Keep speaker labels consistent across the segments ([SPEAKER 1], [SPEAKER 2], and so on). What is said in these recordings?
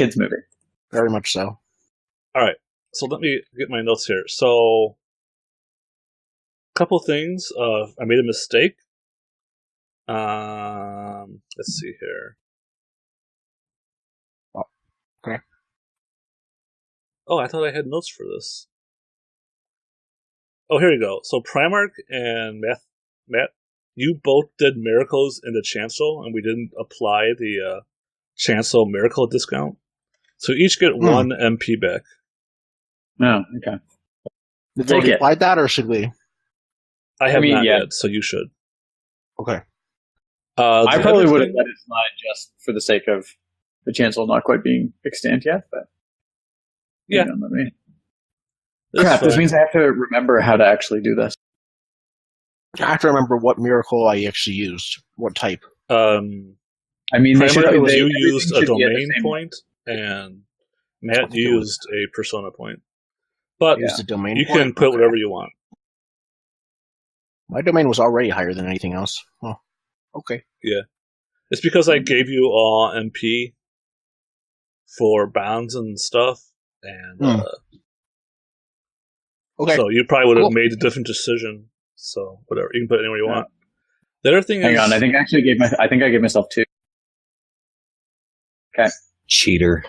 [SPEAKER 1] kids movie.
[SPEAKER 2] Very much so.
[SPEAKER 3] All right, so let me get my notes here. So, a couple things. I made a mistake. Let's see here.
[SPEAKER 2] Okay.
[SPEAKER 3] Oh, I thought I had notes for this. Oh, here we go. So Primarch and Matt, you both did miracles in the chancel, and we didn't apply the chancel miracle discount. So each get 1 MP back.
[SPEAKER 1] Oh, okay.
[SPEAKER 2] Did they apply that, or should we?
[SPEAKER 3] I have not yet, so you should.
[SPEAKER 2] Okay.
[SPEAKER 1] I probably would have let it slide just for the sake of the chancel not quite being extant yet, but
[SPEAKER 3] yeah.
[SPEAKER 1] Crap, this means I have to remember how to actually do this.
[SPEAKER 2] I have to remember what miracle I actually used. What type?
[SPEAKER 1] I mean,
[SPEAKER 3] you used a domain point, and Matt used a persona point. But you can put whatever you want.
[SPEAKER 2] My domain was already higher than anything else. Oh, okay.
[SPEAKER 3] Yeah. It's because I gave you all MP for bonds and stuff, and
[SPEAKER 2] okay.
[SPEAKER 3] So you probably would have made a different decision. So whatever, you can put it anywhere you want. The other thing
[SPEAKER 1] Hang on, I think I gave myself 2. Okay.
[SPEAKER 4] Cheater.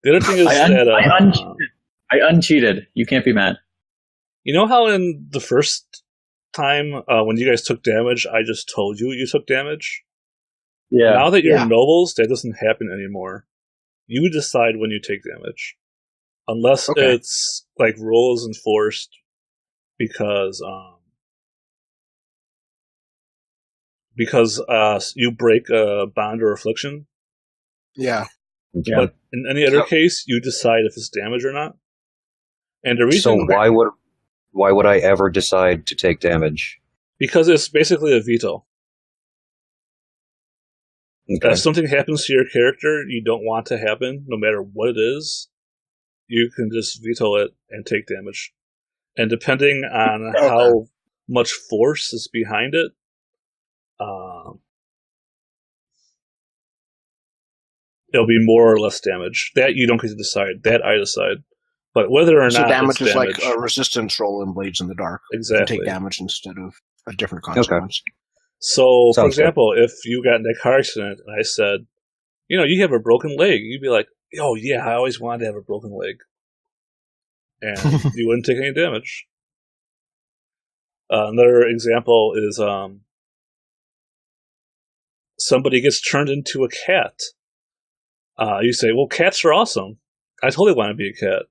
[SPEAKER 3] The other thing is
[SPEAKER 1] I uncheated. You can't be mad.
[SPEAKER 3] You know how in the first time when you guys took damage, I just told you took damage?
[SPEAKER 1] Yeah.
[SPEAKER 3] Now that you're nobles, that doesn't happen anymore. You decide when you take damage. Unless it's like rules enforced because you break a bond or affliction.
[SPEAKER 2] Yeah.
[SPEAKER 3] But in any other case, you decide if it's damage or not. And the reason
[SPEAKER 4] why would I ever decide to take damage?
[SPEAKER 3] Because it's basically a veto.
[SPEAKER 4] Okay.
[SPEAKER 3] If something happens to your character you don't want to happen, no matter what it is, you can just veto it and take damage. And depending on how much force is behind it, it'll be more or less damage. That you don't get to decide. That I decide. But whether or not
[SPEAKER 2] damage
[SPEAKER 3] it's
[SPEAKER 2] is like a resistance roll in Blades in the Dark.
[SPEAKER 3] Exactly.
[SPEAKER 2] You take damage instead of a different consequence.
[SPEAKER 4] Okay.
[SPEAKER 3] So, for example, if you got in a car accident and I said, you have a broken leg, you'd be like, oh yeah, I always wanted to have a broken leg. And you wouldn't take any damage. Another example is somebody gets turned into a cat. You say, well, cats are awesome. I totally want to be a cat.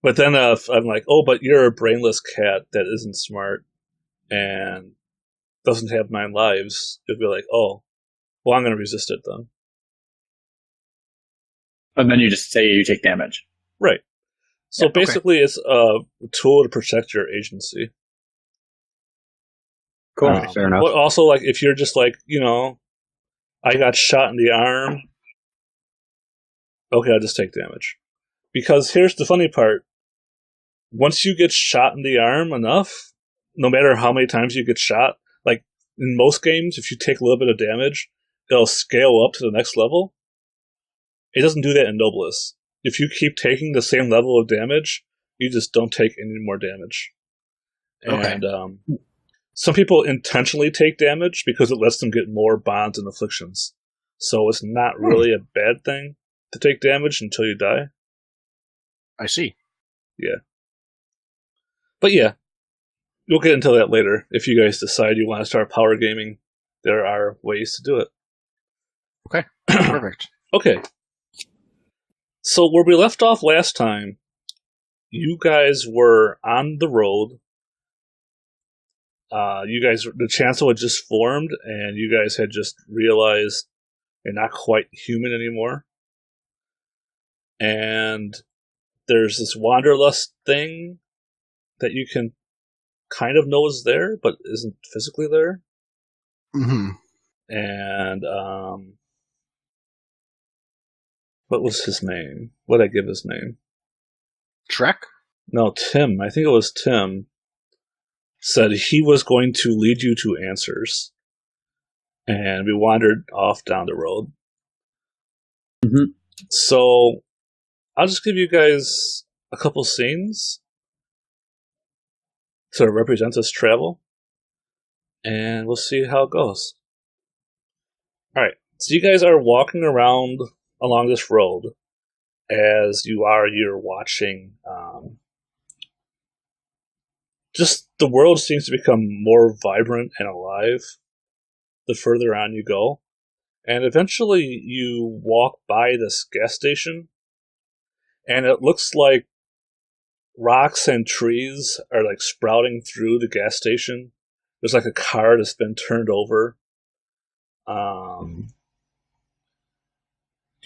[SPEAKER 3] But then if I'm like, oh, but you're a brainless cat that isn't smart and doesn't have 9 lives, you'll be like, oh, well, I'm going to resist it then.
[SPEAKER 1] And then you just say you take damage.
[SPEAKER 3] Right. So basically, it's a tool to protect your agency.
[SPEAKER 1] Cool.
[SPEAKER 4] Fair enough.
[SPEAKER 3] But also, like, if you're just like, I got shot in the arm, okay, I'll just take damage. Because here's the funny part. Once you get shot in the arm enough, no matter how many times you get shot, like in most games, if you take a little bit of damage, it'll scale up to the next level. It doesn't do that in Nobilis. If you keep taking the same level of damage, you just don't take any more damage. And some people intentionally take damage because it lets them get more bonds and afflictions. So it's not really a bad thing to take damage until you die.
[SPEAKER 2] I see.
[SPEAKER 3] Yeah. But yeah, we'll get into that later. If you guys decide you want to start power gaming, there are ways to do it.
[SPEAKER 2] Okay, perfect.
[SPEAKER 3] Okay. So where we left off last time, you guys were on the road. The chancel had just formed, and you guys had just realized you're not quite human anymore. And there's this wanderlust thing that you can kind of know is there, but isn't physically there.
[SPEAKER 2] Mm-hmm.
[SPEAKER 3] And what was his name? What did I give his name?
[SPEAKER 2] Trek?
[SPEAKER 3] No, Tim. I think it was Tim. Said he was going to lead you to answers. And we wandered off down the road.
[SPEAKER 1] Mm-hmm.
[SPEAKER 3] So I'll just give you guys a couple scenes to represent this travel, and we'll see how it goes. Alright, so you guys are walking around along this road. As you're watching, just the world seems to become more vibrant and alive the further on you go. And eventually you walk by this gas station, and it looks like rocks and trees are like sprouting through the gas station. There's like a car that's been turned over.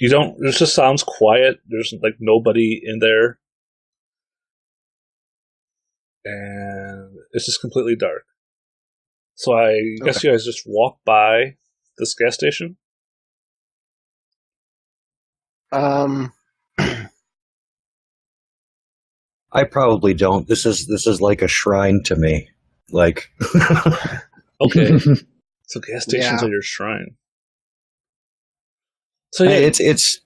[SPEAKER 3] It just sounds quiet. There's like nobody in there. And it's just completely dark. So I guess you guys just walk by this gas station?
[SPEAKER 4] I probably don't. This is like a shrine to me. Like
[SPEAKER 3] okay. So gas stations are your shrine. So yeah,
[SPEAKER 4] it
[SPEAKER 3] looks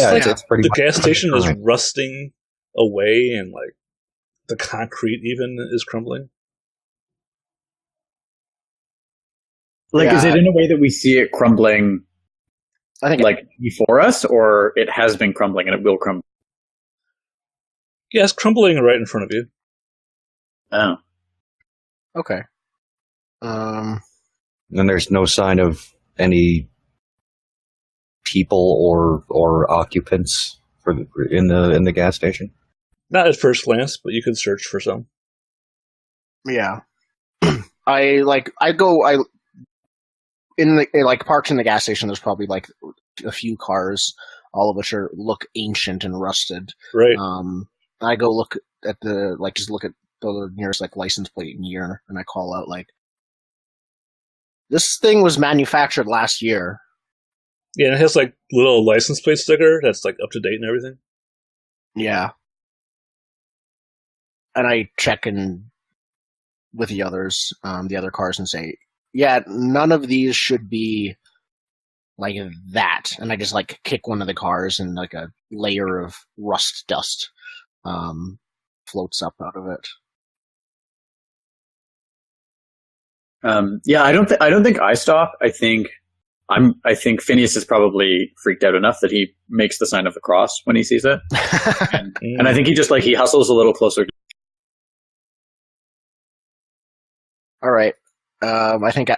[SPEAKER 3] like
[SPEAKER 4] it's pretty
[SPEAKER 3] the
[SPEAKER 4] much
[SPEAKER 3] gas station is
[SPEAKER 4] shrine.
[SPEAKER 3] rusting away, and like the concrete even is crumbling.
[SPEAKER 1] Like, is it in a way that we see it crumbling,
[SPEAKER 2] I think
[SPEAKER 1] like, before us, or it has been crumbling and it will crumble?
[SPEAKER 3] Yeah, it's crumbling right in front of you.
[SPEAKER 1] Oh.
[SPEAKER 2] Okay.
[SPEAKER 4] And there's no sign of any people or occupants in the gas station.
[SPEAKER 3] Not at first glance, but you can search for some.
[SPEAKER 2] Yeah. Parked in the gas station, there's probably like a few cars, all of which look ancient and rusted.
[SPEAKER 3] Right.
[SPEAKER 2] I go look at the nearest like license plate and year, and I call out like, this thing was manufactured last year.
[SPEAKER 3] Yeah, and it has like little license plate sticker that's like up to date and everything.
[SPEAKER 2] Yeah. And I check in with the others, the other cars, and say, yeah, none of these should be like that. And I just like kick one of the cars, and like a layer of rust dust floats up out of it.
[SPEAKER 1] Yeah, I don't think I stop. I think Phineas is probably freaked out enough that he makes the sign of the cross when he sees it, and I think he hustles a little closer.
[SPEAKER 2] All right. I think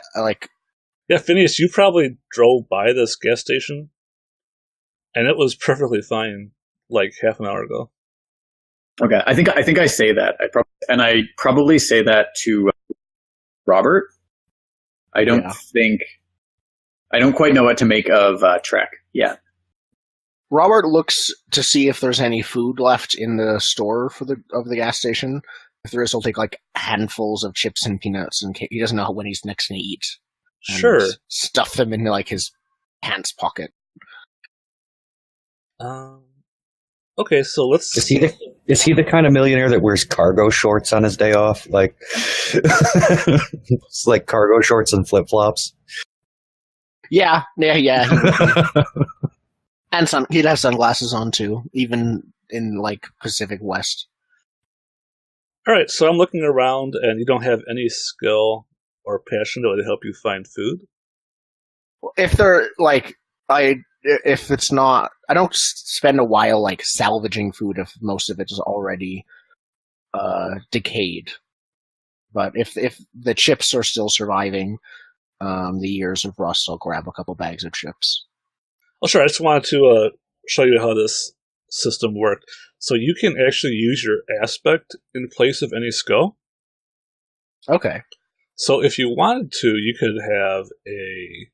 [SPEAKER 3] Yeah, Phineas, you probably drove by this gas station, and it was perfectly fine like half an hour ago.
[SPEAKER 1] Okay, I think I say that. I probably say that to Robert. I don't quite know what to make of Trek yet.
[SPEAKER 2] Robert looks to see if there's any food left in the store of the gas station. If there is, he'll take like handfuls of chips and peanuts, and he doesn't know when he's next going to eat.
[SPEAKER 3] Sure.
[SPEAKER 2] Stuff them into like his pants pocket.
[SPEAKER 3] Okay, so let's.
[SPEAKER 4] Is he the kind of millionaire that wears cargo shorts on his day off? Like, it's like cargo shorts and flip flops.
[SPEAKER 2] Yeah. And he'd have sunglasses on too, even in like Pacific West.
[SPEAKER 3] All right, so I'm looking around, and you don't have any skill or passion that would help you find food.
[SPEAKER 2] If they're like, if it's not, I don't spend a while like salvaging food if most of it is already decayed. But if the chips are still surviving the years of rust, I'll grab a couple bags of chips.
[SPEAKER 3] Oh, sure. I just wanted to show you how this system worked. So you can actually use your aspect in place of any skill.
[SPEAKER 2] Okay.
[SPEAKER 3] So if you wanted to, you could have a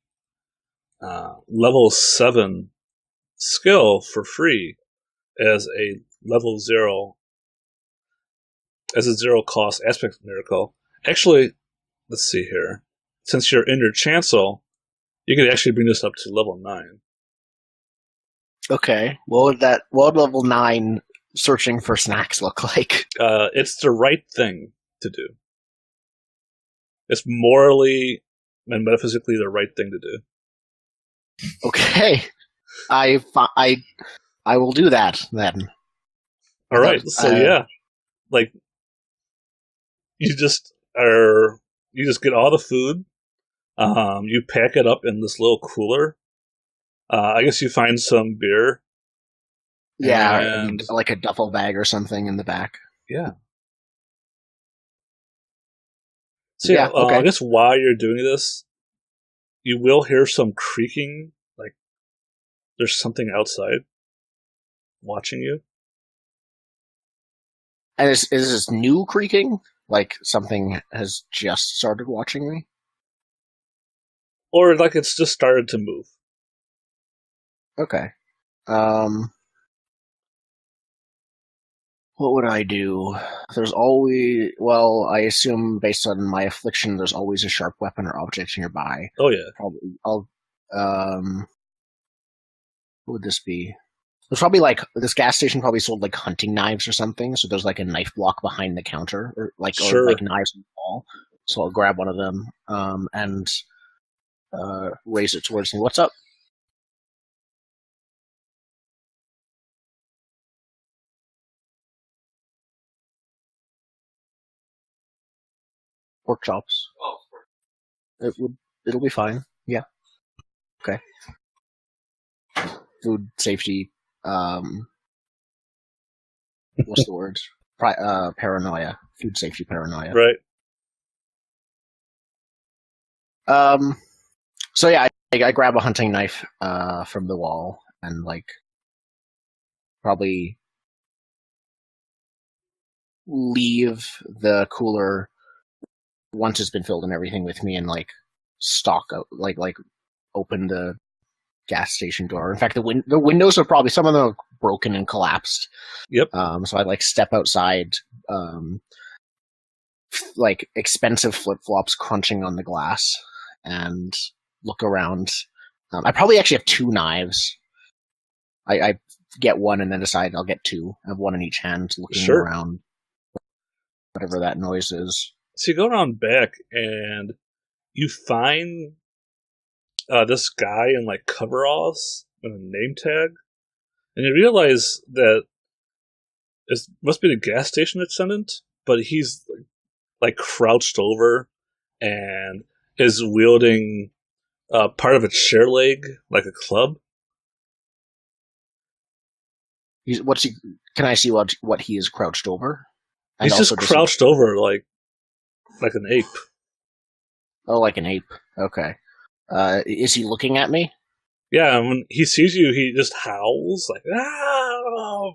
[SPEAKER 3] level 7 skill for free as a level 0, as a 0 cost aspect miracle. Actually, let's see here. Since you're in your chancel, you could actually bring this up to level 9.
[SPEAKER 2] Okay. What would level 9 searching for snacks look like?
[SPEAKER 3] It's the right thing to do. It's morally and metaphysically the right thing to do.
[SPEAKER 2] Okay. I will do that then.
[SPEAKER 3] All right, so yeah, like you just get all the food. You pack it up in this little cooler. I guess you find some beer.
[SPEAKER 2] Yeah,
[SPEAKER 3] and
[SPEAKER 2] like a duffel bag or something in the back.
[SPEAKER 3] Yeah. So yeah,
[SPEAKER 2] okay.
[SPEAKER 3] I guess while you're doing this, you will hear some creaking, like there's something outside watching you.
[SPEAKER 2] And is this new creaking? Like something has just started watching me?
[SPEAKER 3] Or like it's just started to move.
[SPEAKER 2] Okay. What would I do? There's always, well, I assume based on my affliction, there's always a sharp weapon or object nearby.
[SPEAKER 3] Oh yeah.
[SPEAKER 2] Probably, what would this be? There's probably like, this gas station probably sold like hunting knives or something, so there's like a knife block behind the counter, or like knives on the wall. So I'll grab one of them, and raise it towards me. What's up? Pork chops. It'll be fine. Yeah. Okay. Food safety. What's the word? Paranoia. Food safety paranoia.
[SPEAKER 3] Right.
[SPEAKER 2] So yeah, I grab a hunting knife from the wall and like probably leave the cooler once it's been filled and everything with me, and like stalk out, like open the gas station door. In fact, the windows are probably, some of them are broken and collapsed.
[SPEAKER 3] Yep.
[SPEAKER 2] So I like step outside, like expensive flip flops crunching on the glass, and look around. I probably actually have two knives. I get one and then decide I'll get two. I have one in each hand, looking around, whatever that noise is.
[SPEAKER 3] So you go around back and you find this guy in like coveralls and a name tag, and you realize that it must be the gas station attendant, but he's like crouched over and is wielding part of a chair leg like a club.
[SPEAKER 2] Can I see what he is crouched over?
[SPEAKER 3] And he's just crouched over like an ape.
[SPEAKER 2] Oh, like an ape. Okay. Is he looking at me?
[SPEAKER 3] Yeah, and when he sees you, he just howls like, ah!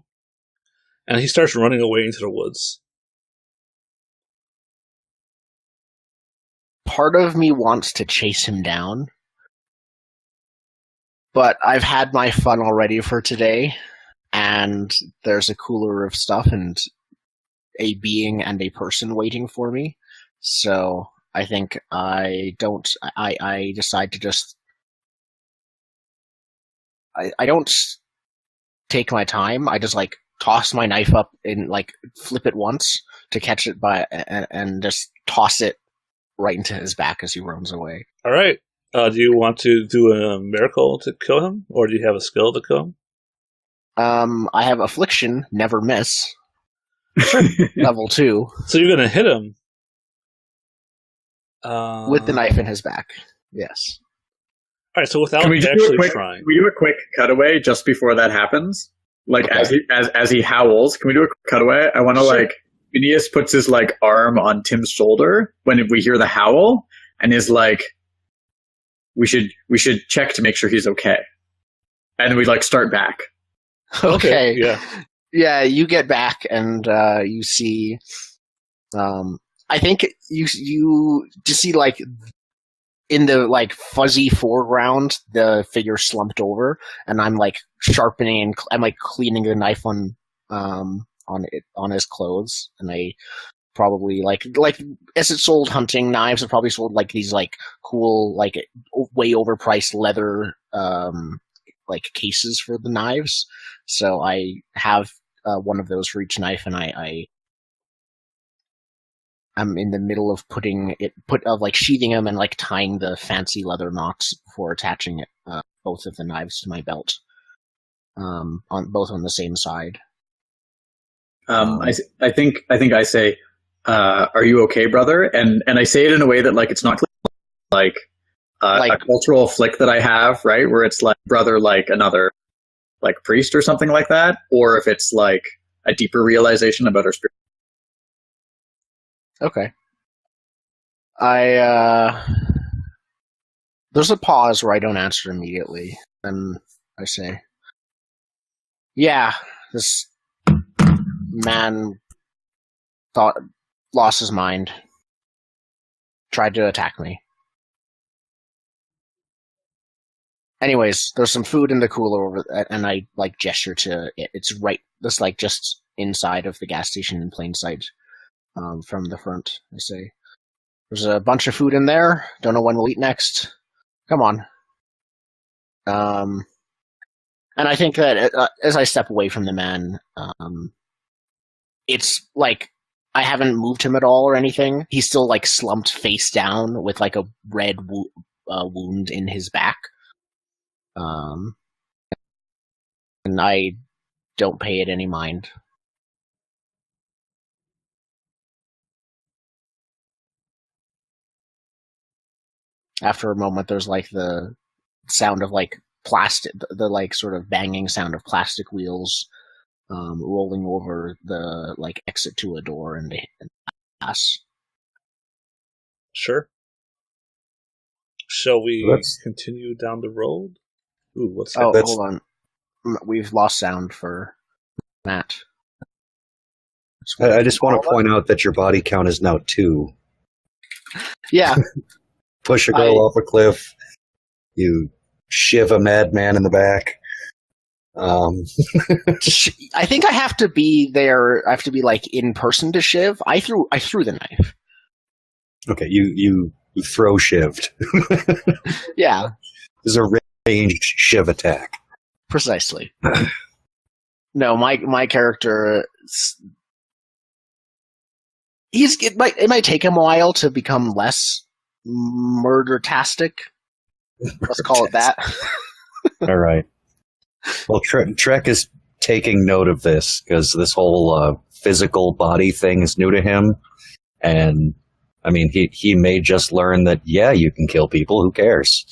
[SPEAKER 3] And he starts running away into the woods.
[SPEAKER 2] Part of me wants to chase him down, but I've had my fun already for today, and there's a cooler of stuff and a being and a person waiting for me. So I think I decide to just, I don't take my time. I just like toss my knife up and like flip it once to catch it and just toss it right into his back as he runs away.
[SPEAKER 3] All right. Do you want to do a miracle to kill him, or do you have a skill to kill him?
[SPEAKER 2] I have affliction, never miss. Level 2.
[SPEAKER 3] So you're gonna hit him
[SPEAKER 2] with the knife in his back. Yes.
[SPEAKER 3] All right. So without actually trying,
[SPEAKER 1] can we do a quick cutaway just before that happens? Like as he howls, can we do a quick cutaway? I want to like Phineas puts his like arm on Tim's shoulder when we hear the howl, and is like, we should check to make sure he's okay, and we like start back.
[SPEAKER 2] Okay.
[SPEAKER 3] Yeah.
[SPEAKER 2] Yeah. You get back and you see. I think you just see like in the like fuzzy foreground the figure slumped over, and I'm like sharpening. I'm like cleaning the knife on his clothes, and I probably like as it sold hunting knives, it probably sold like these like cool like way overpriced leather like cases for the knives. So I have one of those for each knife, and I'm in the middle of like sheathing them and like tying the fancy leather knots before attaching both of the knives to my belt. on both on the same side.
[SPEAKER 1] I think I say, "Are you okay, brother?" And I say it in a way that like it's not like a cultural flick that I have, right? Where it's like brother, like another like priest or something like that, or if it's like a deeper realization about our spirit.
[SPEAKER 2] Okay. There's a pause where I don't answer immediately, and I say, "Yeah, this man lost his mind, tried to attack me. Anyways, there's some food in the cooler over, and I like gesture to it. It's right, this like just inside of the gas station in plain sight, from the front. I say, there's a bunch of food in there. Don't know when we'll eat next. Come on." And I think that as I step away from the man, it's like I haven't moved him at all or anything. He's still like slumped face down with like a red wound in his back. And I don't pay it any mind. After a moment, there's like the sound of like plastic, the like sort of banging sound of plastic wheels rolling over the like exit to a door and glass.
[SPEAKER 3] Sure. Shall we continue down the road? Ooh, what's that?
[SPEAKER 2] Hold on. We've lost sound for Matt.
[SPEAKER 4] I just want to point out that your body count is now 2.
[SPEAKER 2] Yeah.
[SPEAKER 4] Push a girl off a cliff. You shiv a madman in the back.
[SPEAKER 2] I think I have to be there. I have to be like in person to shiv. I threw the knife.
[SPEAKER 4] Okay, you throw shivved.
[SPEAKER 2] Yeah.
[SPEAKER 4] This is a ranged shiv attack.
[SPEAKER 2] Precisely. No, my character. It might take him a while to become less murder-tastic. Let's call it that.
[SPEAKER 4] All right. Well, Trek is taking note of this because this whole physical body thing is new to him, and I mean, he may just learn that you can kill people. Who cares?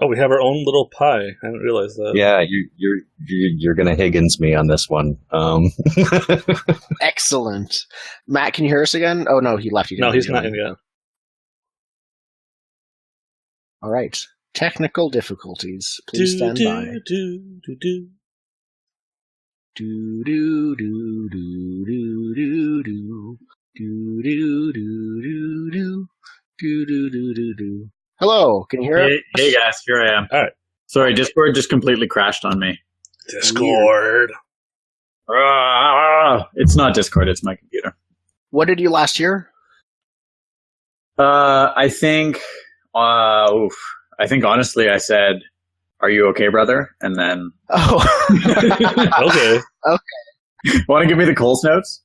[SPEAKER 3] Oh, we have our own little pie. I didn't realize that.
[SPEAKER 4] Yeah, you're gonna Higgins me on this one.
[SPEAKER 2] Excellent. Matt, can you hear us again? Oh no, he left.
[SPEAKER 3] No, he's not in yet.
[SPEAKER 2] All right. Technical difficulties. Please stand by. Hello, can you hear it?
[SPEAKER 1] Hey guys, here I am.
[SPEAKER 3] All right.
[SPEAKER 1] Sorry, Discord just completely crashed on me.
[SPEAKER 3] Discord.
[SPEAKER 1] It's not Discord, it's my computer.
[SPEAKER 2] What did you last year?
[SPEAKER 1] I think honestly I said, "Are you okay, brother?" And then
[SPEAKER 3] Okay.
[SPEAKER 1] Want to give me the Coles notes?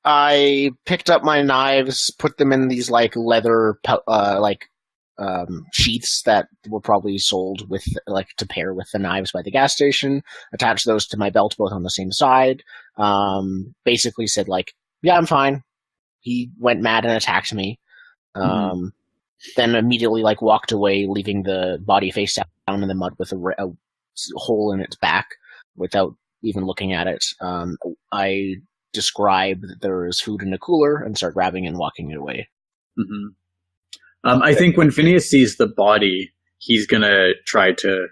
[SPEAKER 2] I picked up my knives, put them in these like leather sheaths that were probably sold with like to pair with the knives by the gas station. Attached those to my belt, both on the same side. Basically said like, "Yeah, I'm fine." He went mad and attacked me. Then immediately like walked away, leaving the body face down in the mud with a hole in its back without even looking at it. I describe that there is food in the cooler and start grabbing and walking it away.
[SPEAKER 1] I think when Phineas sees the body, he's gonna try to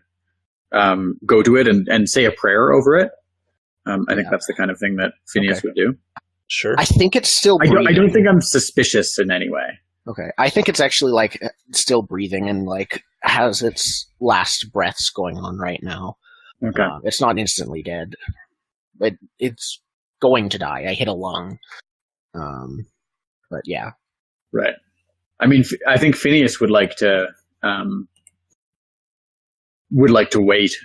[SPEAKER 1] go to it and say a prayer over it. I think that's the kind of thing that Phineas would do.
[SPEAKER 3] Sure.
[SPEAKER 2] I think it's still breathing.
[SPEAKER 1] I don't think I'm suspicious in any way.
[SPEAKER 2] Okay. I think it's actually like still breathing and like has its last breaths going on right now.
[SPEAKER 1] Okay.
[SPEAKER 2] It's not instantly dead, but it's going to die. I hit a lung. But yeah.
[SPEAKER 1] Right. I mean, I think Phineas would like to wait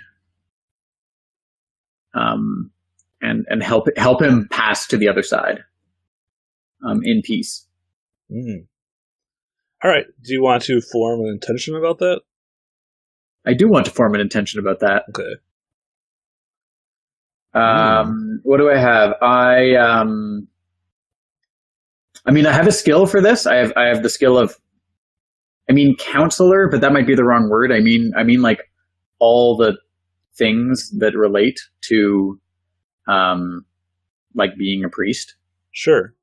[SPEAKER 1] and help him pass to the other side in peace.
[SPEAKER 3] Mm. All right. Do you want to form an intention about that?
[SPEAKER 1] I do want to form an intention about that.
[SPEAKER 3] Okay.
[SPEAKER 1] What do I have? I mean, I have a skill for this. I have the skill of, counselor, but that might be the wrong word. I mean, like all the things that relate to, like being a priest.
[SPEAKER 3] Sure.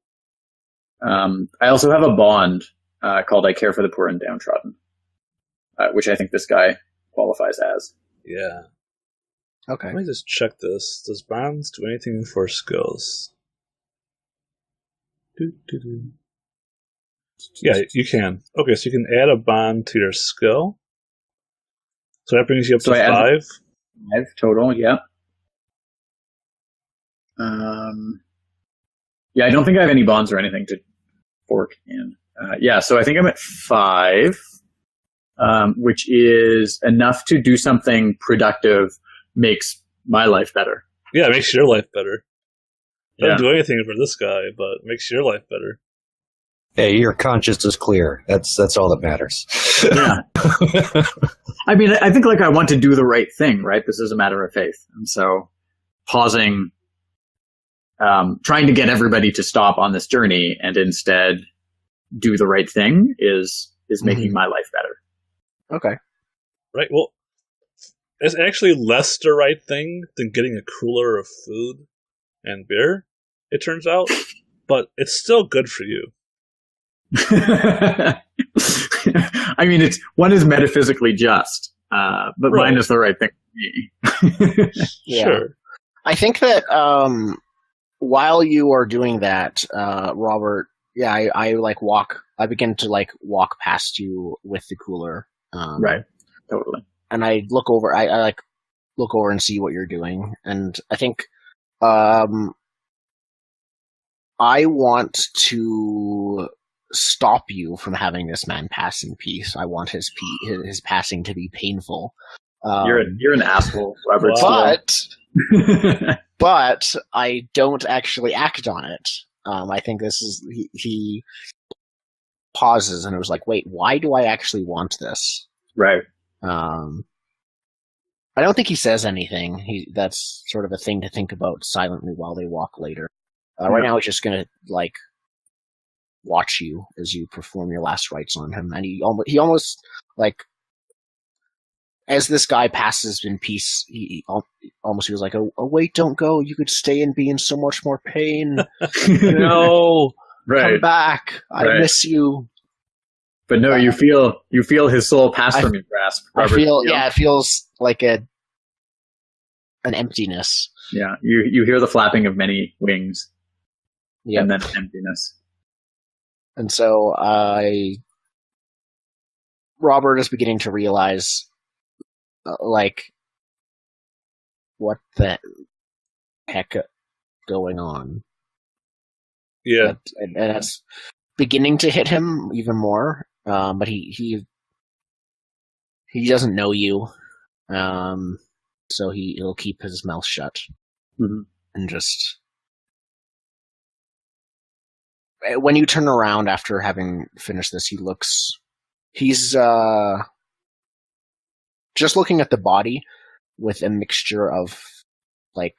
[SPEAKER 1] I also have a bond called "I Care for the Poor and Downtrodden," which I think this guy qualifies as.
[SPEAKER 3] Yeah.
[SPEAKER 2] Okay.
[SPEAKER 3] Let me just check this. Does bonds do anything for skills? Yeah, you can. Okay, so you can add a bond to your skill. So that brings you up to 5.
[SPEAKER 1] 5 total, yeah. Yeah, I don't think I have any bonds or anything to fork in. Yeah, so I think I'm at 5, which is enough to do something productive, makes my life better.
[SPEAKER 3] Yeah, it makes your life better.
[SPEAKER 1] Yeah.
[SPEAKER 3] Doesn't do anything for this guy, but it makes your life better.
[SPEAKER 4] Hey, your conscience is clear. That's all that matters.
[SPEAKER 1] Yeah. I mean, I think like I want to do the right thing, right? This is a matter of faith. And so pausing, trying to get everybody to stop on this journey and instead do the right thing is making my life better.
[SPEAKER 2] Okay.
[SPEAKER 3] Right, well, it's actually less the right thing than getting a cooler of food and beer, it turns out, but it's still good for you.
[SPEAKER 1] I mean, one is metaphysically just, but
[SPEAKER 3] Right.
[SPEAKER 1] mine is the right thing for me.
[SPEAKER 2] Yeah.
[SPEAKER 3] Sure.
[SPEAKER 2] I think that while you are doing that, Robert, yeah, I begin to like walk past you with the cooler.
[SPEAKER 1] Right. Totally.
[SPEAKER 2] And I look over, I like look over and see what you're doing. And I think I want to stop you from having this man pass in peace. I want his passing to be painful.
[SPEAKER 1] You're an asshole, Robert.
[SPEAKER 3] Wow.
[SPEAKER 2] But I don't actually act on it. I think this is he pauses and it was like, wait, why do I actually want this?
[SPEAKER 1] Right.
[SPEAKER 2] I don't think he says anything. That's sort of a thing to think about silently while they walk later. Right now, he's just gonna like watch you as you perform your last rites on him, and he almost like as this guy passes in peace, he almost feels like, oh wait, don't go. You could stay and be in so much more pain. No,
[SPEAKER 1] Right.
[SPEAKER 2] come back. I miss you.
[SPEAKER 1] But no, you feel his soul pass from your grasp, Robert.
[SPEAKER 2] It feels like an emptiness.
[SPEAKER 1] Yeah, you hear the flapping of many wings.
[SPEAKER 2] Yep.
[SPEAKER 1] And then emptiness.
[SPEAKER 2] And so Robert is beginning to realize, like, what the heck going on.
[SPEAKER 3] Yeah.
[SPEAKER 2] And that's beginning to hit him even more. But he doesn't know you. So he'll keep his mouth shut.
[SPEAKER 1] Mm-hmm.
[SPEAKER 2] And just... When you turn around after having finished this, he's just looking at the body with a mixture of like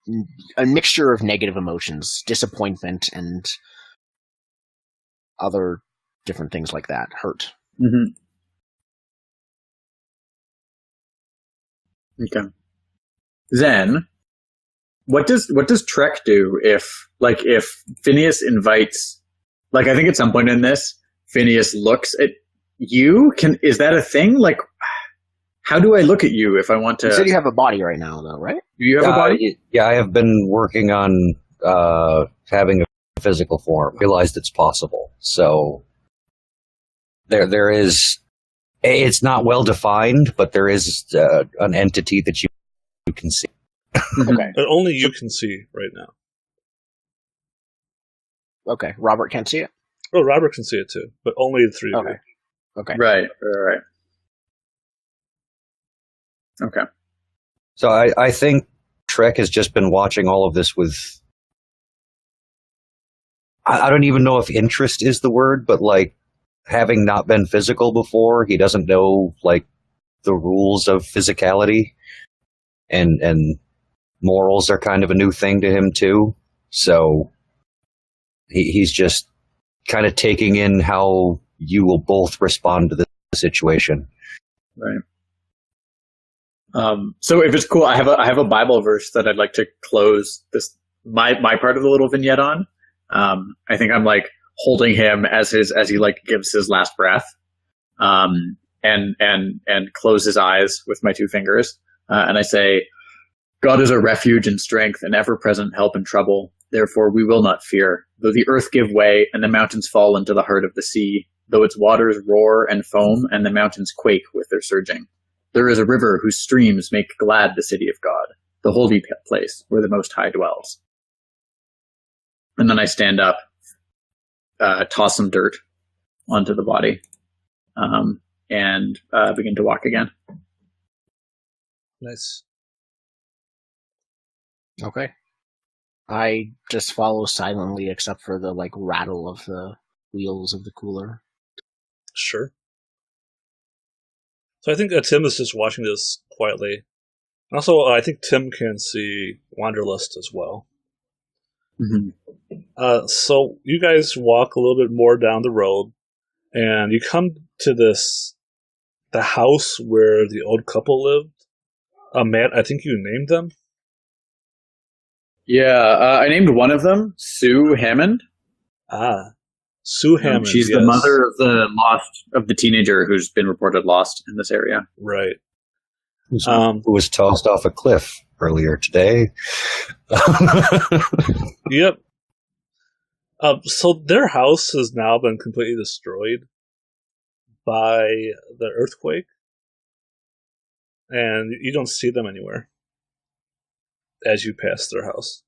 [SPEAKER 2] negative emotions, disappointment and other different things like that. Hurt.
[SPEAKER 1] Mm-hmm. Okay. Then, what does Trek do if Phineas invites, like, I think at some point in this, Phineas looks at you? Is that a thing? Like, how do I look at you if I want to?
[SPEAKER 2] You said you have a body right now, though, right?
[SPEAKER 1] Do you have a body?
[SPEAKER 4] Yeah, I have been working on having a physical form. Realized it's possible. So there is. It's not well defined, but there is an entity that you can see.
[SPEAKER 2] Okay.
[SPEAKER 3] But only you can see right now.
[SPEAKER 2] Okay. Robert can't see it?
[SPEAKER 3] Oh, Robert can see it too, but only the three of you.
[SPEAKER 2] Okay.
[SPEAKER 1] Right. Okay.
[SPEAKER 4] So I think Trek has just been watching all of this with... I don't even know if interest is the word, but like having not been physical before, he doesn't know like the rules of physicality, and morals are kind of a new thing to him too. So he's just kind of taking in how you will both respond to the situation.
[SPEAKER 1] Right. So if it's cool, I have a Bible verse that I'd like to close this my part of the little vignette on. I think I'm like holding him as he like gives his last breath, and close his eyes with my two fingers, and I say, "God is a refuge and strength, an ever-present help in trouble. Therefore we will not fear, though the earth give way and the mountains fall into the heart of the sea, though its waters roar and foam and the mountains quake with their surging. There is a river whose streams make glad the city of God, the holy place where the Most High dwells." And then I stand up, toss some dirt onto the body, and begin to walk again.
[SPEAKER 3] Nice.
[SPEAKER 2] Okay. I just follow silently, except for the like rattle of the wheels of the cooler.
[SPEAKER 3] Sure. So I think Tim is just watching this quietly. And also, I think Tim can see Wanderlust as well.
[SPEAKER 1] Mm-hmm.
[SPEAKER 3] So you guys walk a little bit more down the road, and you come to the house where the old couple lived. Matt, I think you named them.
[SPEAKER 1] Yeah, I named one of them Sue Hammond.
[SPEAKER 3] Sue Hammond.
[SPEAKER 1] She's the mother of the teenager who's been reported lost in this area.
[SPEAKER 3] Right.
[SPEAKER 4] Who was tossed off a cliff earlier today.
[SPEAKER 3] Yep. So their house has now been completely destroyed by the earthquake, and you don't see them anywhere as you pass their house.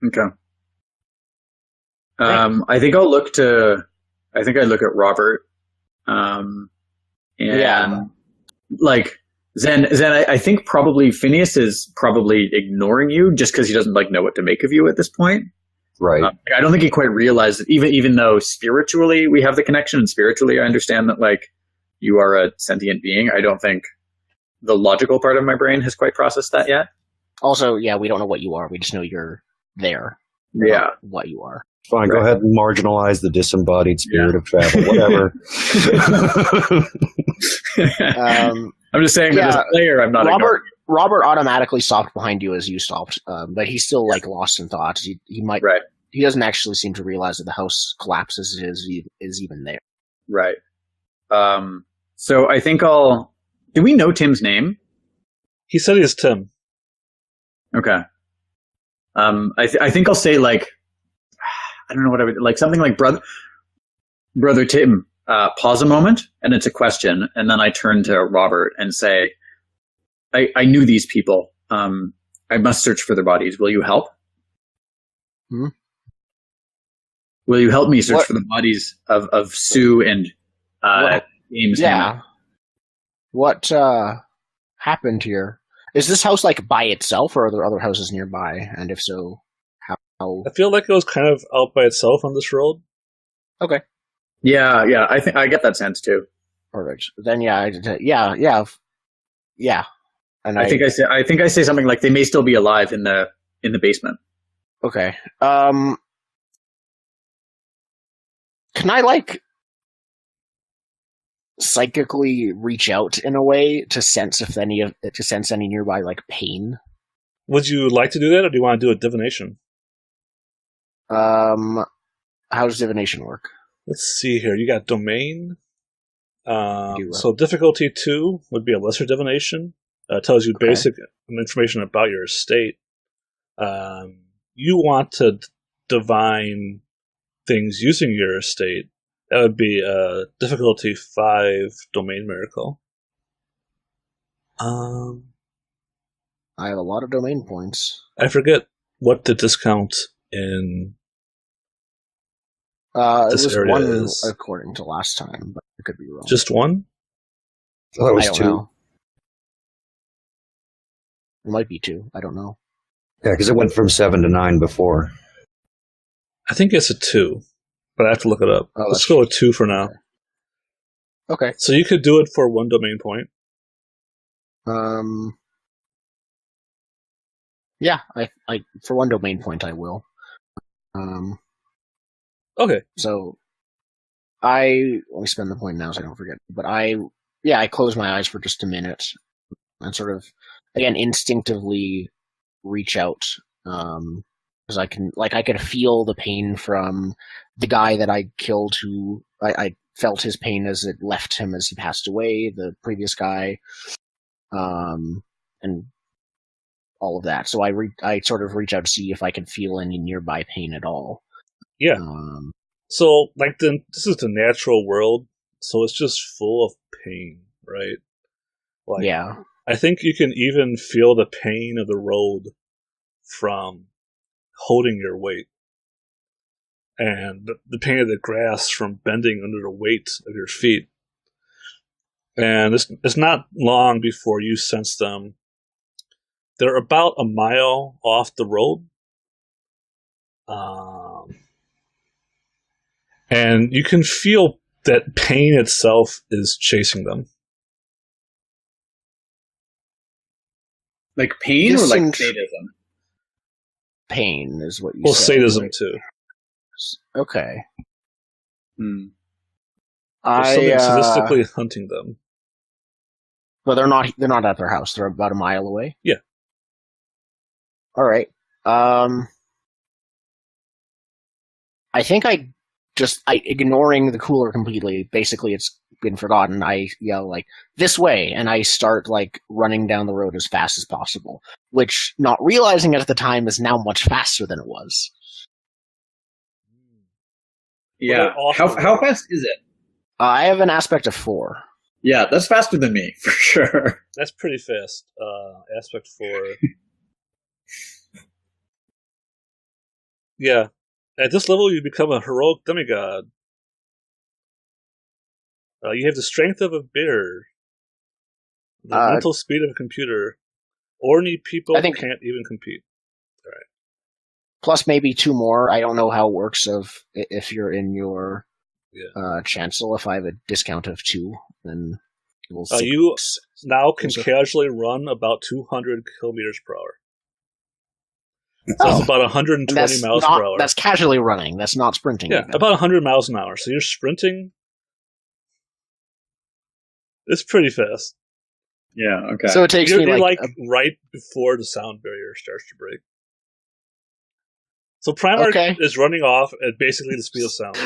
[SPEAKER 1] Okay. I think I look at Robert, and like Zen. I think probably Phineas is probably ignoring you just because he doesn't like know what to make of you at this point.
[SPEAKER 4] Right.
[SPEAKER 1] I don't think he quite realized that even though spiritually we have the connection, and spiritually I understand that like you are a sentient being. I don't think the logical part of my brain has quite processed that yet.
[SPEAKER 2] Also, yeah, we don't know what you are. We just know you're there.
[SPEAKER 1] Yeah.
[SPEAKER 2] What you are.
[SPEAKER 4] Fine,
[SPEAKER 1] Right.
[SPEAKER 4] Go ahead and marginalize the disembodied spirit of travel, whatever.
[SPEAKER 1] I'm just saying that as a player, I'm not ignoring.
[SPEAKER 2] Robert automatically stopped behind you as you stopped, but he's still like lost in thought. He might.
[SPEAKER 1] Right.
[SPEAKER 2] He doesn't actually seem to realize that the house collapses is even there.
[SPEAKER 1] Right. So I think do we know Tim's name?
[SPEAKER 3] He said he is Tim.
[SPEAKER 1] Okay. I think I'll say like, I don't know what I would like, something like brother Tim. Pause a moment, and it's a question, and then I turn to Robert and say, I knew these people. I must search for their bodies. Will you help?
[SPEAKER 2] Hmm?
[SPEAKER 1] Will you help me search for the bodies of Sue and James?
[SPEAKER 2] Yeah.
[SPEAKER 1] Hammond?
[SPEAKER 2] What happened here? Is this house like by itself, or are there other houses nearby? And if so, how?
[SPEAKER 3] I feel like it was kind of out by itself on this road.
[SPEAKER 2] Okay.
[SPEAKER 1] Yeah. I think I get that sense too.
[SPEAKER 2] Perfect. Then yeah. And
[SPEAKER 1] I think I say something like they may still be alive in the basement.
[SPEAKER 2] Okay. Can I like psychically reach out in a way to sense any nearby like pain?
[SPEAKER 3] Would you like to do that, or do you want to do a divination?
[SPEAKER 2] How does divination work?
[SPEAKER 3] Let's see here. You got domain. So difficulty 2 would be a lesser divination. Tells you basic information about your estate. You want to divine things using your estate. That would be difficulty 5 domain miracle.
[SPEAKER 2] I have a lot of domain points.
[SPEAKER 3] I forget what the discount in
[SPEAKER 2] it
[SPEAKER 3] this
[SPEAKER 2] was
[SPEAKER 3] area
[SPEAKER 2] one
[SPEAKER 3] is.
[SPEAKER 2] according to last time, but I could be wrong.
[SPEAKER 3] Just one?
[SPEAKER 4] Oh, that was
[SPEAKER 2] I don't
[SPEAKER 4] 2.
[SPEAKER 2] know. It might be 2. I don't know.
[SPEAKER 4] Yeah, because it went from 7 to 9 before.
[SPEAKER 3] I think it's a 2, but I have to look it up.
[SPEAKER 2] Oh,
[SPEAKER 3] Let's go with 2 for now.
[SPEAKER 2] Okay.
[SPEAKER 3] So you could do it for 1 domain point.
[SPEAKER 2] Yeah, I for 1 domain point I will.
[SPEAKER 3] Okay.
[SPEAKER 2] So let me spend the point now so I don't forget. But I close my eyes for just a minute and sort of again instinctively reach out because I could feel the pain from the guy that I killed. Who I felt his pain as it left him as he passed away. The previous guy, and all of that. So I sort of reach out to see if I can feel any nearby pain at all.
[SPEAKER 3] Yeah. So this is the natural world, so it's just full of pain, right? Like,
[SPEAKER 2] yeah.
[SPEAKER 3] I think you can even feel the pain of the road from holding your weight, and the pain of the grass from bending under the weight of your feet. And it's not long before you sense them. They're about a mile off the road. And you can feel that pain itself is chasing them.
[SPEAKER 1] Like pain
[SPEAKER 2] This
[SPEAKER 1] or like
[SPEAKER 2] seems-
[SPEAKER 1] sadism?
[SPEAKER 2] Pain is what you
[SPEAKER 3] Well,
[SPEAKER 2] said.
[SPEAKER 3] sadism
[SPEAKER 2] right?
[SPEAKER 3] too.
[SPEAKER 2] Okay.
[SPEAKER 1] Hmm.
[SPEAKER 3] There's something sadistically hunting them.
[SPEAKER 2] But they're not at their house. They're about a mile away.
[SPEAKER 3] Yeah.
[SPEAKER 2] All right. I think ignoring the cooler completely. Basically, it's been forgotten. I yell like this way, and I start like running down the road as fast as possible. Which, not realizing it at the time, is now much faster than it was.
[SPEAKER 1] Yeah. How fast is it?
[SPEAKER 2] I have an aspect of 4.
[SPEAKER 1] Yeah, that's faster than me for sure.
[SPEAKER 3] That's pretty fast. Aspect 4. Yeah. At this level, you become a heroic demigod. You have the strength of a bear, the mental speed of a computer. Ordinary people can't even compete. All right.
[SPEAKER 2] Plus maybe 2 more. I don't know how it works if you're in your chancel. If I have a discount of 2, then it will
[SPEAKER 3] you now can casually run about 200 kilometers per hour. So that's about 120 miles per hour.
[SPEAKER 2] That's casually running. That's not sprinting.
[SPEAKER 3] Yeah, about 100 miles an hour. So you're sprinting. It's pretty fast.
[SPEAKER 1] Yeah, okay.
[SPEAKER 2] So it takes
[SPEAKER 3] you're
[SPEAKER 2] me
[SPEAKER 3] like right before the sound barrier starts to break. So Primarch is running off at basically the speed of sound.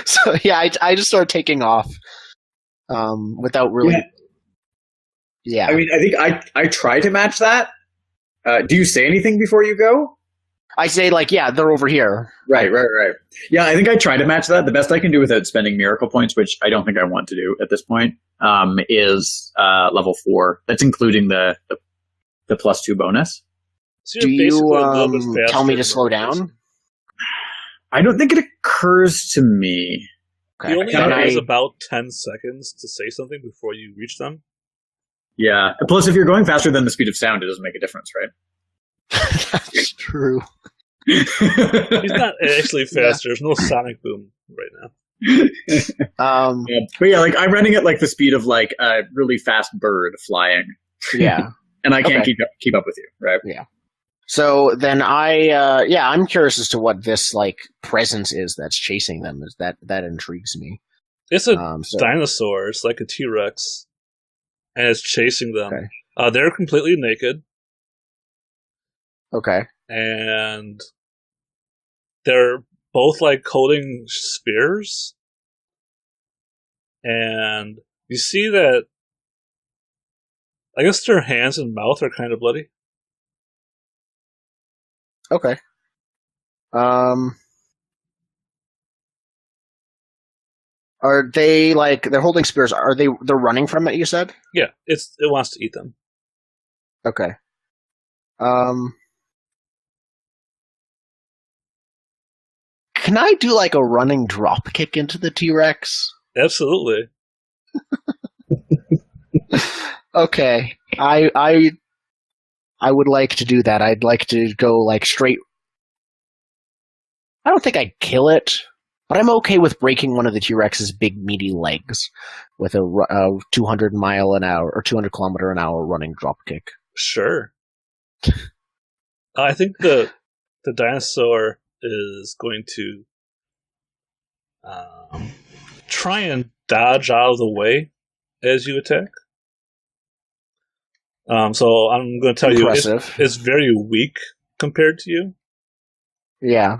[SPEAKER 2] So yeah, I just start taking off without really... Yeah.
[SPEAKER 1] I mean, I think I try to match that. Do you say anything before you go?
[SPEAKER 2] I say, they're over here.
[SPEAKER 1] Right. Yeah, I think I try to match that. The best I can do without spending miracle points, which I don't think I want to do at this point, is level 4. That's including the +2 bonus.
[SPEAKER 3] So
[SPEAKER 2] do you tell me to slow down?
[SPEAKER 1] I don't think it occurs to me.
[SPEAKER 3] Okay. You only have about 10 seconds to say something before you reach them.
[SPEAKER 1] Yeah. Plus, if you're going faster than the speed of sound, it doesn't make a difference, right?
[SPEAKER 2] That's true.
[SPEAKER 3] He's not actually fast. There's no sonic boom right
[SPEAKER 1] now. But yeah, I'm running at the speed of a really fast bird flying.
[SPEAKER 2] Yeah.
[SPEAKER 1] And I can't keep up with you, right?
[SPEAKER 2] Yeah. So then I'm curious as to what this presence is that's chasing them. Is that intrigues me.
[SPEAKER 3] It's a dinosaur. It's like a T-Rex. And it's chasing them. Okay. They're completely naked.
[SPEAKER 2] Okay.
[SPEAKER 3] And they're both holding spears. And you see that I guess their hands and mouth are kind of bloody.
[SPEAKER 2] Okay. Are they they're holding spears? They're running from it? You said?
[SPEAKER 3] Yeah, it wants to eat them.
[SPEAKER 2] Okay. Can I do a running drop kick into the T-Rex?
[SPEAKER 3] Absolutely.
[SPEAKER 2] Okay. I would like to do that. I'd like to go straight I don't think I'd kill it, but I'm okay with breaking one of the T-Rex's big meaty legs with a 200 mile an hour or 200 kilometer an hour running drop kick.
[SPEAKER 3] Sure. I think the dinosaur is going to try and dodge out of the way as you attack. So I'm going to tell you, it's very weak compared to you.
[SPEAKER 2] Yeah.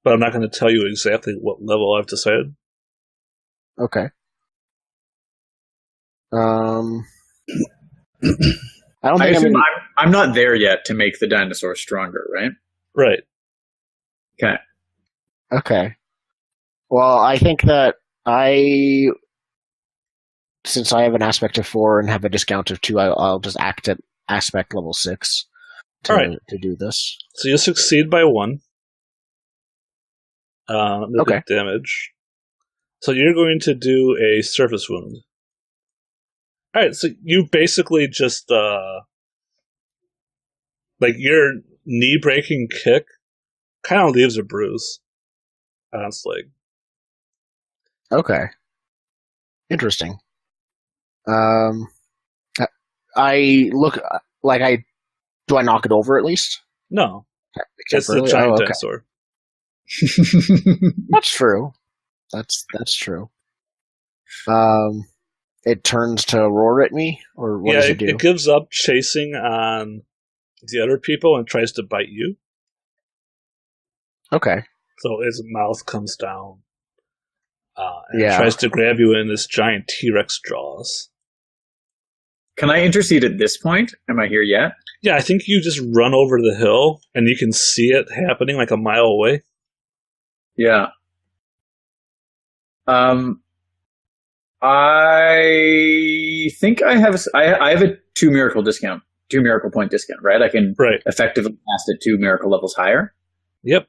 [SPEAKER 3] But I'm not going to tell you exactly what level I've decided.
[SPEAKER 2] Okay. I assume
[SPEAKER 1] I'm not there yet to make the dinosaur stronger, right?
[SPEAKER 3] Right.
[SPEAKER 1] Okay.
[SPEAKER 2] Okay. Well, I think that since I have an aspect of 4 and have a discount of 2, I'll just act at aspect level 6 to do this.
[SPEAKER 3] So you succeed by 1.
[SPEAKER 2] Okay.
[SPEAKER 3] Damage. So you're going to do a surface wound. Alright, so you basically just, your knee-breaking kick kind of leaves a bruise on its leg.
[SPEAKER 2] Okay. Interesting. I look like do I knock it over at least?
[SPEAKER 3] No. It's a giant dinosaur.
[SPEAKER 2] That's true. That's true. It turns to roar at me, or what does it do?
[SPEAKER 3] It gives up chasing on the other people and tries to bite you.
[SPEAKER 2] Okay.
[SPEAKER 3] So its mouth comes down and it tries to grab you in this giant T-Rex jaws.
[SPEAKER 1] Can I intercede at this point? Am I here yet?
[SPEAKER 3] Yeah, I think you just run over the hill and you can see it happening like a mile away.
[SPEAKER 1] Yeah. I think I have a 2 miracle point discount, right? I can effectively cast it 2 miracle levels higher.
[SPEAKER 3] Yep.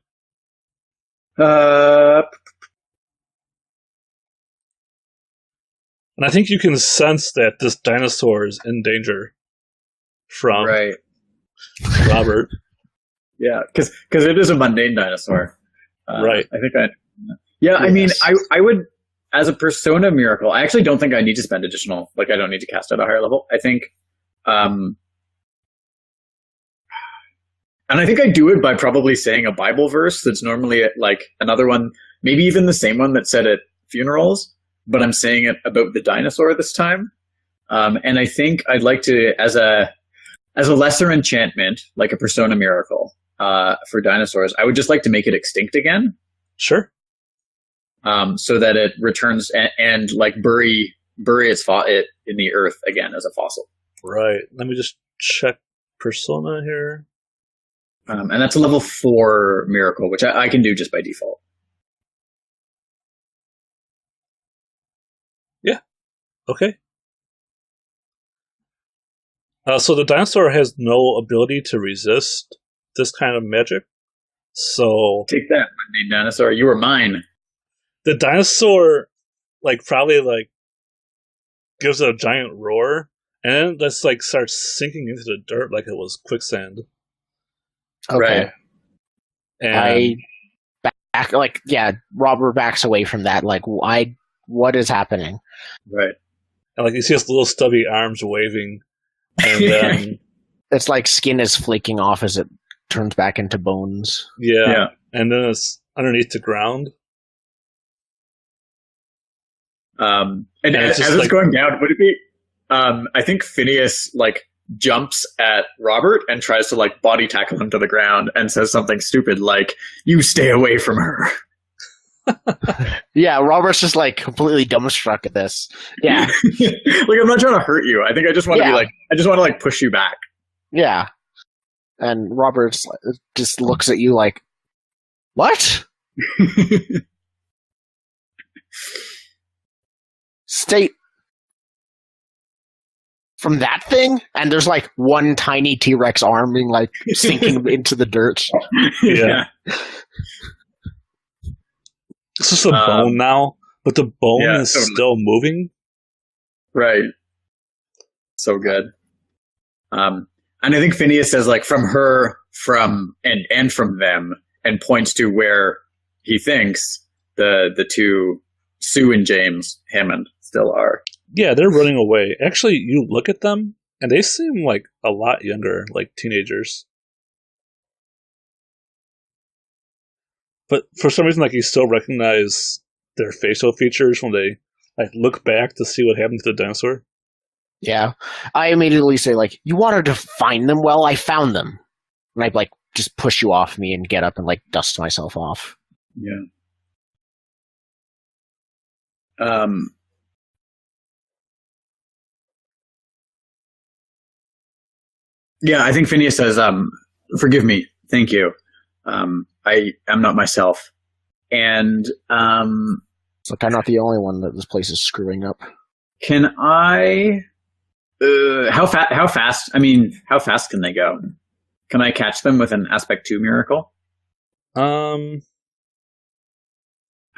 [SPEAKER 3] And I think you can sense that this dinosaur is in danger from Robert.
[SPEAKER 1] Yeah, because it is a mundane dinosaur.
[SPEAKER 3] Right.
[SPEAKER 1] I think I mean, I would, as a persona miracle, I actually don't think I need to spend additional, I don't need to cast at a higher level. I think, and I think I do it by probably saying a Bible verse that's normally another one, maybe even the same one that's said at funerals, but I'm saying it about the dinosaur this time. And I think I'd like to, as a lesser enchantment, like a persona miracle, for dinosaurs, I would just like to make it extinct again.
[SPEAKER 3] Sure.
[SPEAKER 1] So that it returns and bury it in the earth again as a fossil.
[SPEAKER 3] Right. Let me just check persona here.
[SPEAKER 1] And that's a level 4 miracle, which I can do just by default.
[SPEAKER 3] Yeah. Okay. So the dinosaur has no ability to resist this kind of magic. So
[SPEAKER 1] take that, mundane dinosaur. You were mine.
[SPEAKER 3] The dinosaur, probably gives a giant roar, and then just starts sinking into the dirt like it was quicksand.
[SPEAKER 2] Okay.
[SPEAKER 1] Right.
[SPEAKER 3] And
[SPEAKER 2] Robert backs away from that. What is happening?
[SPEAKER 1] Right.
[SPEAKER 3] And you see his little stubby arms waving, and then
[SPEAKER 2] it's like skin is flaking off as it turns back into bones.
[SPEAKER 3] Yeah. And then it's underneath the ground.
[SPEAKER 1] And as it's going down, would it be? I think Phineas jumps at Robert and tries to body tackle him to the ground and says something stupid like, "You stay away from her."
[SPEAKER 2] Yeah, Robert's just completely dumbstruck at this. Yeah,
[SPEAKER 1] I'm not trying to hurt you. I think I just want to be I just want to push you back.
[SPEAKER 2] Yeah, and Robert just looks at you like, what? Stay from that thing, and there's one tiny T-Rex arm being sinking into the dirt.
[SPEAKER 3] Yeah. It's just a bone now, but the bone is still moving.
[SPEAKER 1] Right. So good. And I think Phineas says from her, from and from them, and points to where he thinks the two, Sue and James Hammond, still are.
[SPEAKER 3] Yeah, they're running away. Actually, you look at them, and they seem like a lot younger, like teenagers. But for some reason, like, you still recognize their facial features when they like look back to see what happened to the dinosaur.
[SPEAKER 2] Yeah. I immediately say, like, you wanted to find them? Well, I found them. And I, like, just push you off me and get up and, like, dust myself off.
[SPEAKER 1] Yeah. Yeah, I think Phineas says, forgive me, thank you. I am not myself. And
[SPEAKER 2] Look, I'm not the only one that this place is screwing up.
[SPEAKER 1] can I how fast, I mean, how fast can they go? Can I catch them with an aspect 2 miracle?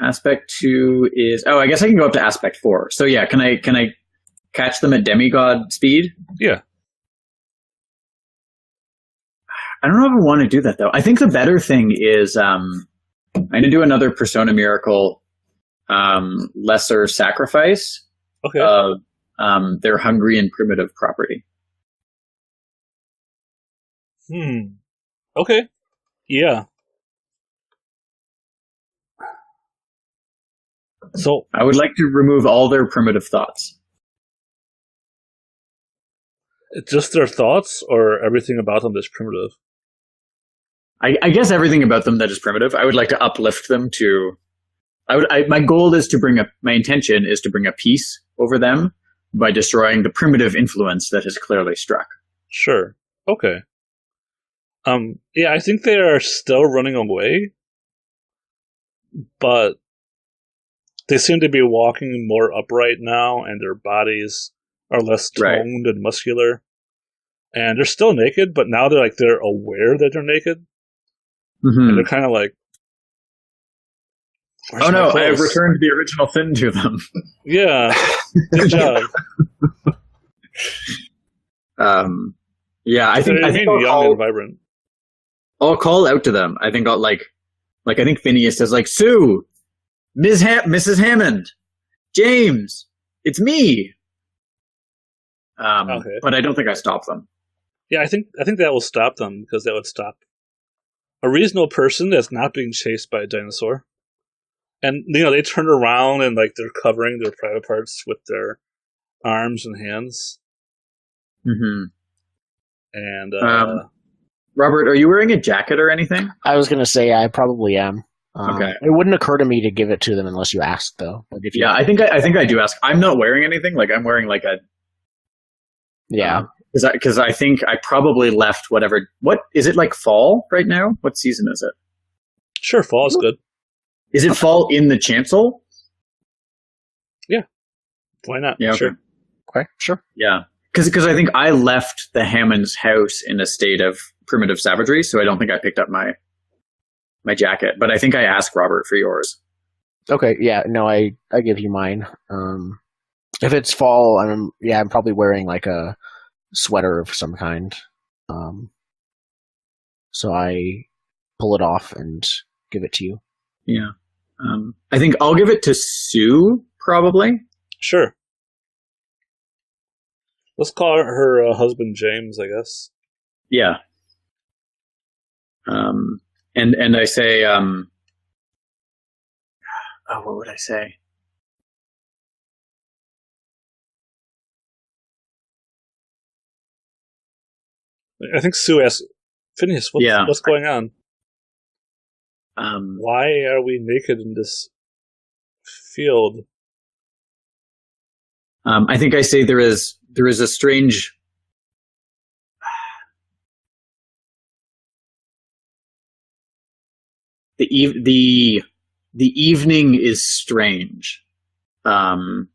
[SPEAKER 1] Aspect 2 is, I guess I can go up to aspect 4. So yeah, can I catch them at demigod speed?
[SPEAKER 3] Yeah.
[SPEAKER 1] I don't know if I want to do that though. I think the better thing is I'm going to do another persona miracle, lesser sacrifice
[SPEAKER 3] Okay.
[SPEAKER 1] of their hungry and primitive property.
[SPEAKER 3] Okay. Yeah. So
[SPEAKER 1] I would like to remove all their primitive thoughts.
[SPEAKER 3] just their thoughts, or everything about them is primitive?
[SPEAKER 1] I guess everything about them that is primitive. I would like to uplift them to. My goal is to my intention is to bring a peace over them by destroying the primitive influence that has clearly struck.
[SPEAKER 3] Sure. Okay. Yeah, I think they are still running away, but they seem to be walking more upright now, and their bodies are less toned and muscular. And they're still naked, but now they're aware that they're naked.
[SPEAKER 1] Mm-hmm.
[SPEAKER 3] And they're kind of like,
[SPEAKER 1] oh no, I have returned the original Thin to them.
[SPEAKER 3] Yeah, good job.
[SPEAKER 1] Yeah, I think
[SPEAKER 3] young and vibrant.
[SPEAKER 1] I'll call out to them. I think I'll I think Phineas says like, Sue, Mrs. Hammond, James, it's me.
[SPEAKER 3] Okay.
[SPEAKER 1] But I don't think I stop them.
[SPEAKER 3] Yeah, I think that will stop them, because that would stop a reasonable person that's not being chased by a dinosaur. And they turn around and like they're covering their private parts with their arms and hands.
[SPEAKER 1] Mm-hmm.
[SPEAKER 3] And
[SPEAKER 1] Robert, are you wearing a jacket or anything?
[SPEAKER 2] I was going to say I probably am.
[SPEAKER 1] Okay.
[SPEAKER 2] It wouldn't occur to me to give it to them unless you asked, though. Like if you
[SPEAKER 1] I think I do ask. I'm not wearing anything. Like I'm wearing like a.
[SPEAKER 2] Yeah.
[SPEAKER 1] Because I think I probably left whatever. What is it, like fall right now? What season is it?
[SPEAKER 3] Sure, fall is good.
[SPEAKER 1] Is it fall in the chancel?
[SPEAKER 3] Yeah. Why not?
[SPEAKER 1] Yeah.
[SPEAKER 3] Sure.
[SPEAKER 2] Okay. Sure.
[SPEAKER 1] Yeah. Because I think I left the Hammonds' house in a state of primitive savagery, so I don't think I picked up my jacket. But I think I asked Robert for yours.
[SPEAKER 2] Okay. Yeah. No, I give you mine. If it's fall, I'm probably wearing like a sweater of some kind. So I pull it off and give it to you.
[SPEAKER 1] Yeah. I think I'll give it to Sue, probably.
[SPEAKER 3] Sure. Let's call her husband James, I guess.
[SPEAKER 1] Yeah. And I say, what would I say?
[SPEAKER 3] I think Sue asked, Phineas, what's going on? Why are we naked in this field?
[SPEAKER 1] I think I say there is a strange. The evening is strange. There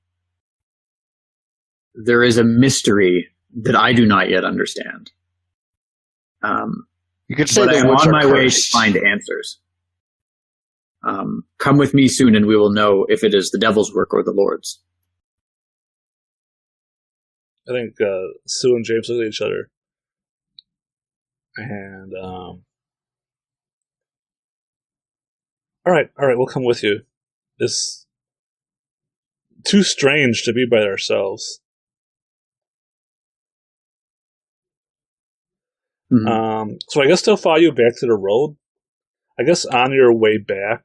[SPEAKER 1] is a mystery that I do not yet understand.
[SPEAKER 2] You could say
[SPEAKER 1] but I'm on my way to find answers. Come with me soon, and we will know if it is the devil's work or the Lord's.
[SPEAKER 3] I think Sue and James look at each other, and All right, we'll come with you. It's too strange to be by ourselves. So I guess they'll follow you back to the road. I guess on your way back,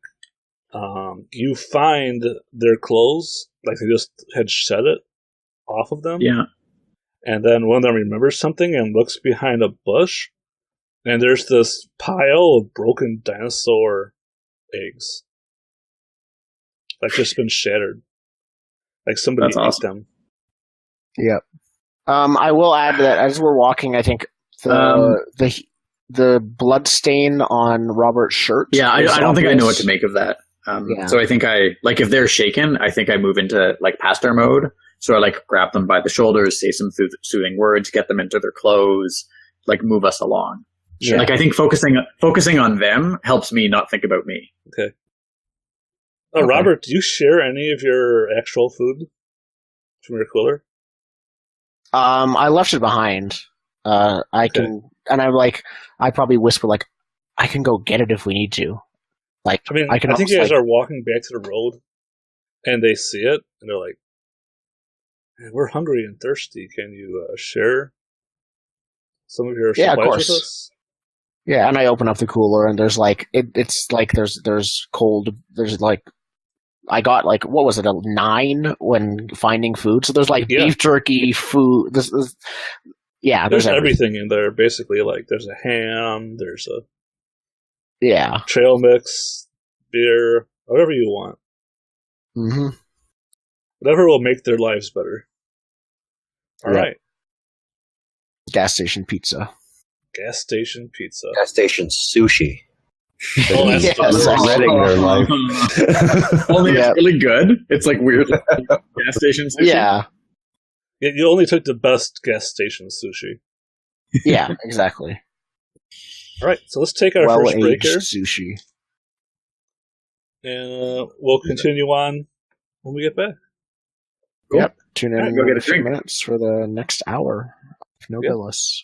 [SPEAKER 3] you find their clothes, like they just had shed it off of them.
[SPEAKER 1] Yeah.
[SPEAKER 3] And then one of them remembers something and looks behind a bush, and there's this pile of broken dinosaur eggs. Like just been shattered. Like somebody
[SPEAKER 1] That's
[SPEAKER 3] ate
[SPEAKER 1] awesome.
[SPEAKER 3] them.
[SPEAKER 2] Yep. I will add that as we're walking, I think the blood stain on Robert's shirt.
[SPEAKER 1] Yeah, I don't think I know what to
[SPEAKER 2] make.
[SPEAKER 1] make of that. So I think if they're shaken, I think I move into like pastor mode. So I like grab them by the shoulders, say some soothing words, get them into their clothes, like move us along.
[SPEAKER 2] Yeah.
[SPEAKER 1] Like I think focusing on them helps me not think about me.
[SPEAKER 3] Okay. Oh,
[SPEAKER 2] Okay.
[SPEAKER 3] Robert, do you share any of your actual food from your cooler?
[SPEAKER 2] I left it behind. I can, and I probably whisper like, I can go get it if we need to. Like,
[SPEAKER 3] I mean, I think you guys are walking back to the road, and they see it, and they're like, "Man, we're hungry and thirsty. Can you share some of your
[SPEAKER 2] Yeah, of
[SPEAKER 3] supplies
[SPEAKER 2] course.
[SPEAKER 3] with us?"
[SPEAKER 2] Yeah, and I open up the cooler, and there's like it's like there's cold. There's like I got like what was it, a 9 when finding food. So there's like beef jerky, food. There's
[SPEAKER 3] everything in there basically. Like there's a ham, there's a trail mix, beer, whatever you want.
[SPEAKER 2] Mm-hmm.
[SPEAKER 3] Whatever will make their lives better. All right.
[SPEAKER 2] Gas station pizza.
[SPEAKER 3] Gas station pizza.
[SPEAKER 4] Gas station sushi.
[SPEAKER 3] Oh, that's
[SPEAKER 4] Regretting their life.
[SPEAKER 1] Only it's really good. It's like weird gas station sushi.
[SPEAKER 2] Yeah.
[SPEAKER 3] You only took the best gas station sushi.
[SPEAKER 2] Yeah, exactly.
[SPEAKER 3] All right, so let's take our first break here,
[SPEAKER 2] sushi.
[SPEAKER 3] and we'll continue on when we get back.
[SPEAKER 1] Cool.
[SPEAKER 2] Yep. Tune in
[SPEAKER 1] Go get a
[SPEAKER 2] a few
[SPEAKER 1] drink.
[SPEAKER 2] minutes for the next hour of Nobilis.